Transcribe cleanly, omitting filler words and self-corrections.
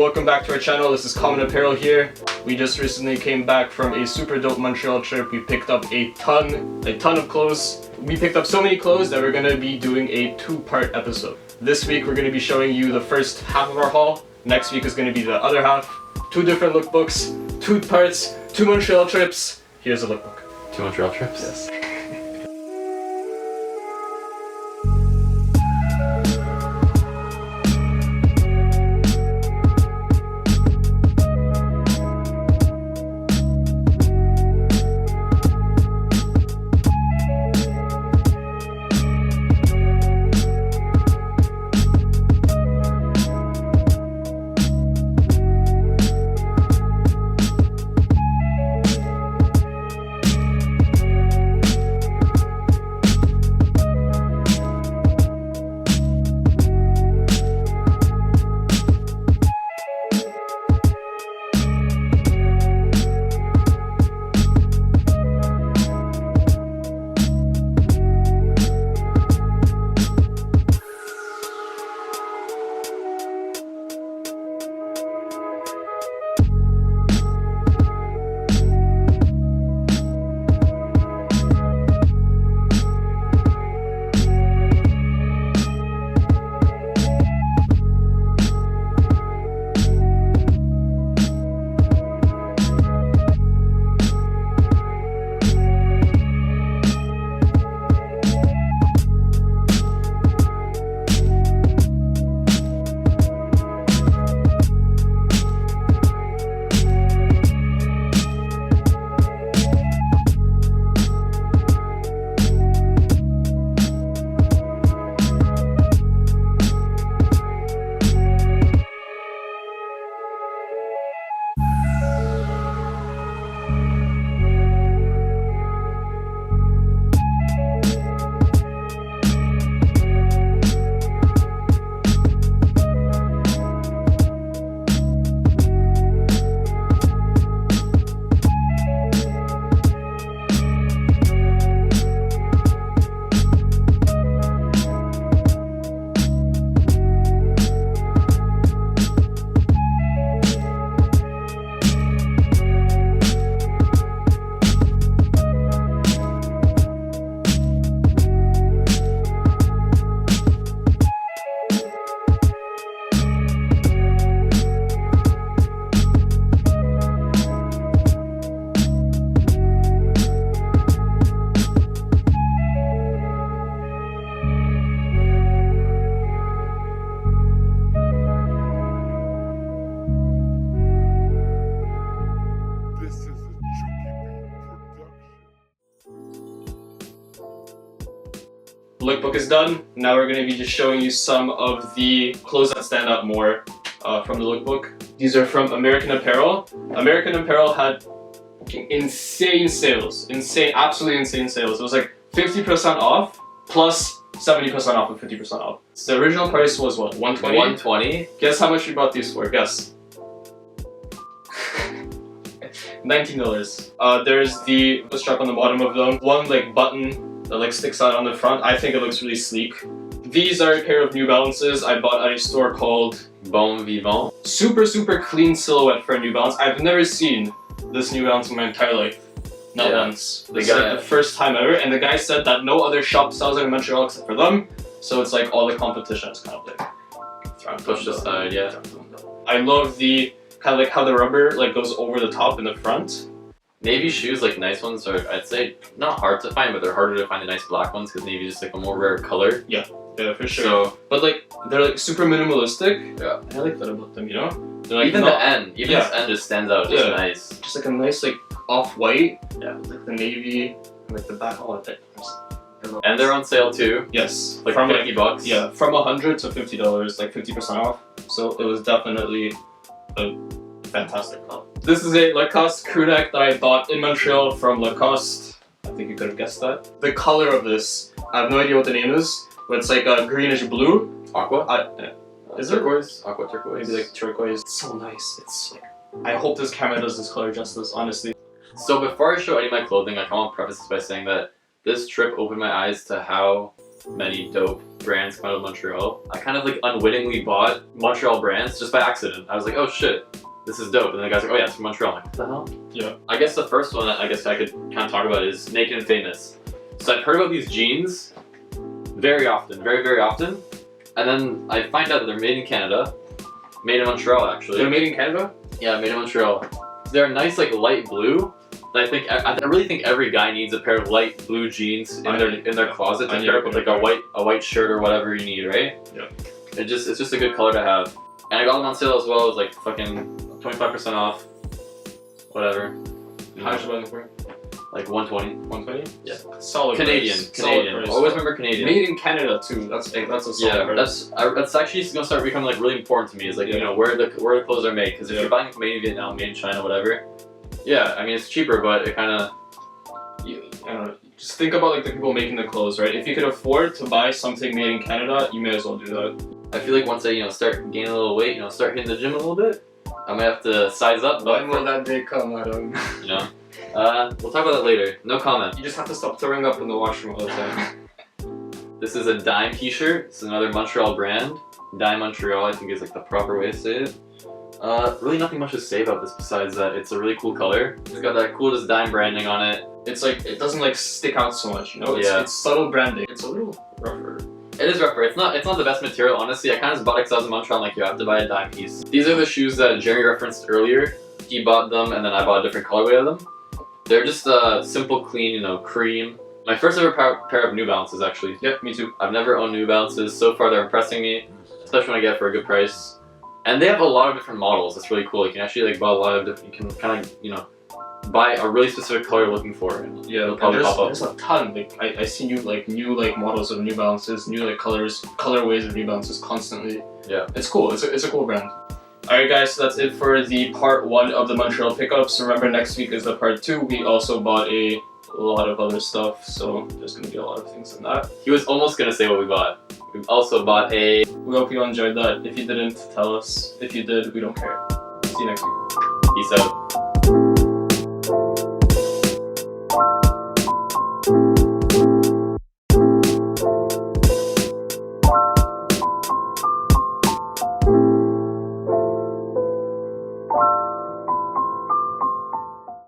welcome back to our channel. This is Common Apparel here. We just recently came back from a super dope Montreal trip. We picked up a ton of clothes. We picked up so many clothes that we're gonna be doing a two-part episode. This week we're gonna be showing you the first half of our haul. Next week is gonna be the other half. Two different lookbooks, two parts, two Montreal trips. Here's a lookbook. Two Montreal trips? Yes. Lookbook is done. Now we're going to be just showing you some of the clothes that stand out more from the lookbook. These are from American Apparel. American Apparel had insane sales. Absolutely insane sales. It was like 50% off plus 70% off and 50% off. So the original price was what, 120? 120? Guess how much we bought these for? Guess. $19. There's the strap on the bottom of them. One like button that like sticks out on the front. I think it looks really sleek. These are a pair of New Balances I bought at a store called Bon Vivant. Super clean silhouette for a New Balance. I've never seen this New Balance in my entire life. Not once. This is like the first time ever, and the guy said that no other shop sells it in Montreal except for them. So it's like all the competition is kind of like pushed aside, yeah. I love the kind of like how the rubber like goes over the top in the front. Navy shoes, like nice ones, are I'd say not hard to find, but they're harder to find the nice black ones because navy is just like a more rare color. Yeah, for sure. So, but like they're like super minimalistic. Yeah, I like that about them. You know, they're like even the end just stands out. Just nice. Just like a nice like off-white. Yeah, like the navy and like the back all of it. And they're on sale too. Yes, like from $50. Yeah, from $100 to $50, like 50% off. So it was definitely a fantastic haul. This is a Lacoste crew neck that I bought in Montreal from Lacoste. I think you could have guessed that. The color of this, I have no idea what the name is, but it's like a greenish blue. Aqua? Is it turquoise? Aqua turquoise? Maybe like turquoise. It's so nice. It's like, I hope this camera does this color justice, honestly. So before I show any of my clothing, I want to preface this by saying that this trip opened my eyes to how many dope brands come out of Montreal. I kind of like unwittingly bought Montreal brands just by accident. I was like, oh shit, this is dope. And the guy's like, oh yeah, it's from Montreal. I'm like, what the hell? Yeah. I guess the first one that I guess I could kind of talk about is Naked and Famous. So I've heard about these jeans very often, very, very often. And then I find out that they're made in Canada. Made in Montreal, actually. They're made in Canada? Yeah, made in Montreal. They're a nice, like, light blue. I really think every guy needs a pair of light blue jeans in their closet to pair up with like a white shirt or whatever you need, right? Yeah. It's just a good color to have. And I got them on sale as well. It was like fucking 25% off. Whatever. How much was it for? Like 120. 120? Yeah. Solid. Canadian. Price. Canadian. Solid price. Always remember Canadian. Made in Canada too. That's a solid price. That's actually gonna start becoming like really important to me. Is like, you know, where the clothes are made. Because if you're buying made in Vietnam, made in China, whatever. Yeah, I mean it's cheaper, but it kind of. I don't know. Just think about like the people making the clothes, right? If you could afford to buy something made in Canada, you may as well do that. I feel like once I start gaining a little weight, start hitting the gym a little bit, I might have to size up. When will that day come? I don't know. You know. We'll talk about that later. No comment. You just have to stop throwing up in the washroom all the time. This is a Dime t-shirt. It's another Montreal brand. Dime Montreal, I think is like the proper way to say it. Really nothing much to say about this besides that it's a really cool color. It's got that coolest Dime branding on it. It's like, it doesn't like stick out so much, you know? It's subtle branding. It's a little rougher. It is rougher. It's not the best material, honestly. I kind of just bought it because I was in Montreal. I'm like, you have to buy a Dime piece. These are the shoes that Jerry referenced earlier. He bought them and then I bought a different colorway of them. They're just simple, clean, cream. My first ever pair of New Balances, actually. Yep, me too. I've never owned New Balances. So far, they're impressing me, especially when I get it for a good price. And they have a lot of different models. It's really cool. You can actually buy a lot of different. You can kind of, buy a really specific color you're looking for. And it'll probably pop up. There's a ton. Like I see new models of New Balances, new colorways of New Balances constantly. Yeah, it's cool. It's a cool brand. Alright guys, so that's it for the part 1 of the Montreal pickups. Remember, next week is the part 2. We also bought a lot of other stuff, so there's going to be a lot of things in that. He was almost going to say what we bought. We also bought a... We hope you enjoyed that. If you didn't, tell us. If you did, we don't care. See you next week. Peace out.